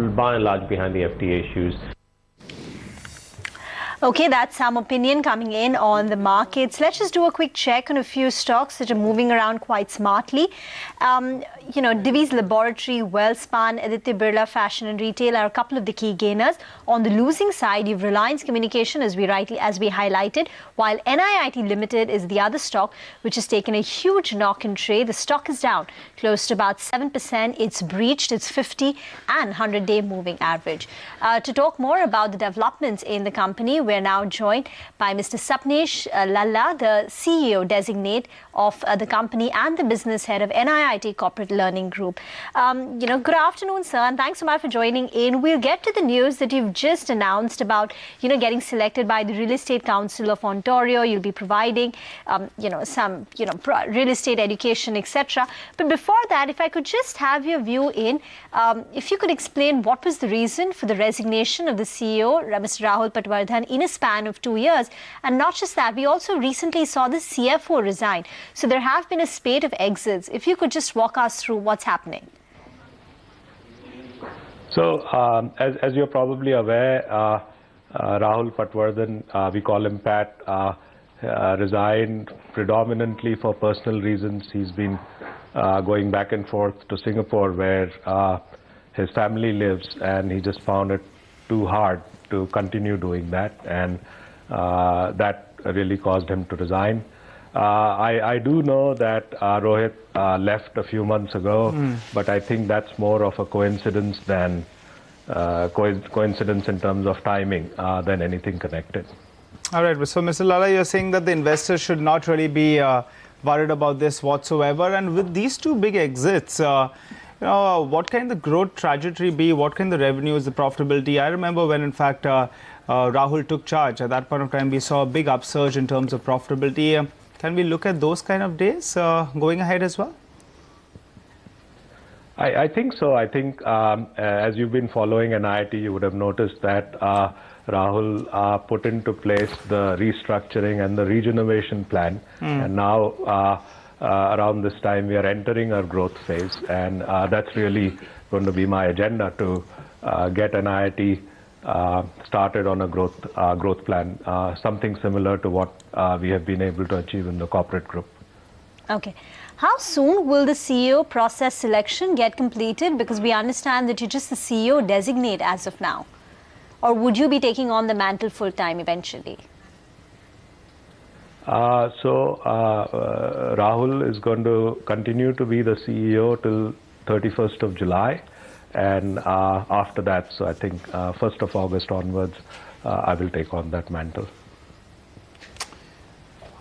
by and large behind the FTA issues. Okay, that's some opinion coming in on the markets. Let's just do a quick check on a few stocks that are moving around quite smartly. Divi's Laboratory, Wellspan, Aditya Birla Fashion and Retail are a couple of the key gainers. On the losing side, you've Reliance Communication, as we highlighted, while NIIT Ltd is the other stock which has taken a huge knock in trade. The stock is down close to about 7%. It's breached its 50 and 100-day moving average. To talk more about the developments in the company, we're now joined by Mr. Sapnesh Lalla, the CEO designate of the company and the business head of NIIT Corporate Learning Group. Good afternoon, sir, and thanks so much for joining in. We'll get to the news that you've just announced about, getting selected by the Real Estate Council of Ontario. You'll be providing, some, real estate education, etc. But before that, if I could just have your view in, if you could explain what was the reason for the resignation of the CEO, Mr. Rahul Patwardhan, in a span of 2 years. And not just that, we also recently saw the CFO resign. So there have been a spate of exits. If you could just walk us through what's happening. So, as you're probably aware, Rahul Patwardhan, we call him Pat, resigned predominantly for personal reasons. He's been going back and forth to Singapore, where his family lives, and he just found it too hard to continue doing that, and that really caused him to resign. I do know that Rohit left a few months ago, but I think that's more of a coincidence than coincidence in terms of timing than anything connected. All right, so Mr. Lalla, you're saying that the investors should not really be worried about this whatsoever, and with these two big exits, what can the growth trajectory be? What can the revenues, the profitability? I remember when, in fact, Rahul took charge. At that point of time, we saw a big upsurge in terms of profitability. Can we look at those kind of days going ahead as well? I think so. I think as you've been following NIIT, you would have noticed that Rahul put into place the restructuring and the regeneration plan. And now, around this time, we are entering our growth phase. And that's really going to be my agenda, to get NIIT started on a growth plan, something similar to what we have been able to achieve in the corporate group. Okay. How soon will the CEO process selection get completed? Because we understand that you're just the CEO designate as of now. Or would you be taking on the mantle full time eventually? Rahul is going to continue to be the CEO till 31st of July. And after that, so I think 1st of August onwards, I will take on that mantle.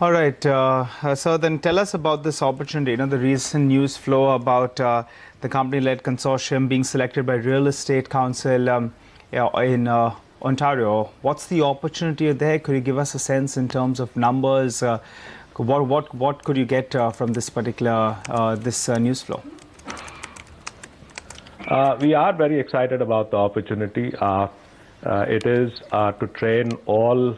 All right. So then tell us about this opportunity. The recent news flow about the company-led consortium being selected by Real Estate Council in Ontario. What's the opportunity there? Could you give us a sense in terms of numbers? What could you get from this particular news flow? We are very excited about the opportunity. It is to train all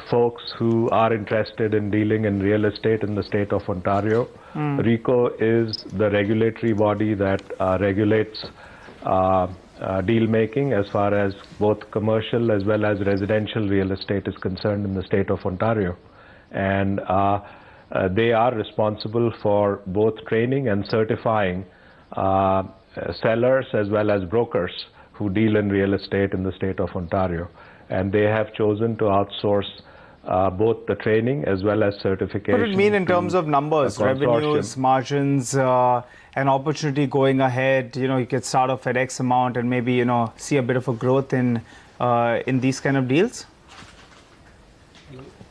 folks who are interested in dealing in real estate in the state of Ontario. RECO is the regulatory body that regulates deal making as far as both commercial as well as residential real estate is concerned in the state of Ontario. And they are responsible for both training and certifying sellers as well as brokers who deal in real estate in the state of Ontario. And they have chosen to outsource both the training as well as certification. What does it mean in terms of numbers, revenues, margins, an opportunity going ahead? You could start off at X amount and maybe see a bit of a growth in these kind of deals.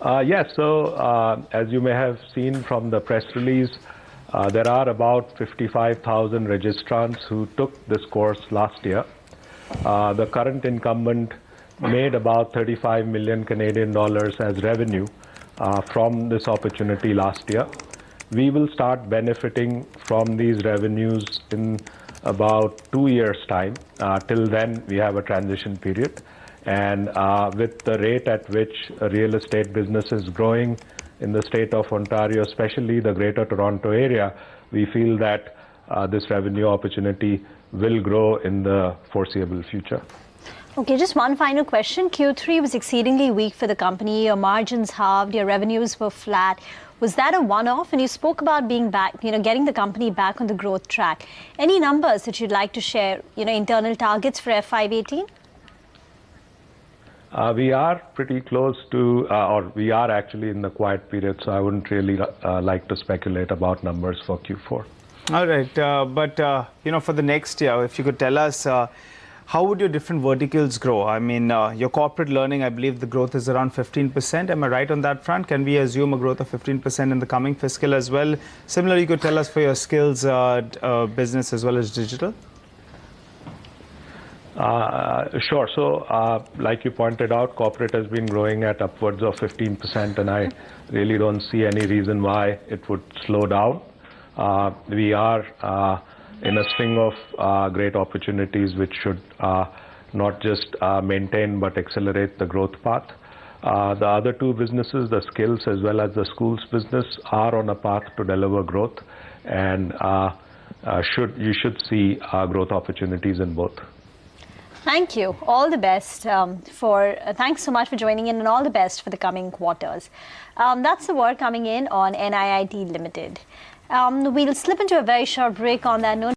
Yes. So as you may have seen from the press release, there are about 55,000 registrants who took this course last year. The current incumbent made about 35 million Canadian dollars as revenue from this opportunity last year. We will start benefiting from these revenues in about 2 years' time. Till then, we have a transition period. And with the rate at which real estate business is growing in the state of Ontario, especially the Greater Toronto area, we feel that this revenue opportunity will grow in the foreseeable future. Okay, just one final question. Q3 was exceedingly weak for the company. Your margins halved, your revenues were flat. Was that a one-off? And you spoke about being back, getting the company back on the growth track. Any numbers that you'd like to share, internal targets for FY18? We are pretty close to, or we are actually in the quiet period, so I wouldn't really like to speculate about numbers for Q4. All right, but for the next year, if you could tell us, how would your different verticals grow? I mean, your corporate learning, I believe the growth is around 15%. Am I right on that front? Can we assume a growth of 15% in the coming fiscal as well? Similarly, you could tell us for your skills business as well as digital. Sure. So, like you pointed out, corporate has been growing at upwards of 15%, and I really don't see any reason why it would slow down. We are in a string of great opportunities which should not just maintain but accelerate the growth path. The other two businesses, the skills as well as the schools business, are on a path to deliver growth, and you should see growth opportunities in both. Thank you. All the best thanks so much for joining in, and all the best for the coming quarters. That's the word coming in on NIIT Limited. We'll slip into a very short break on that note.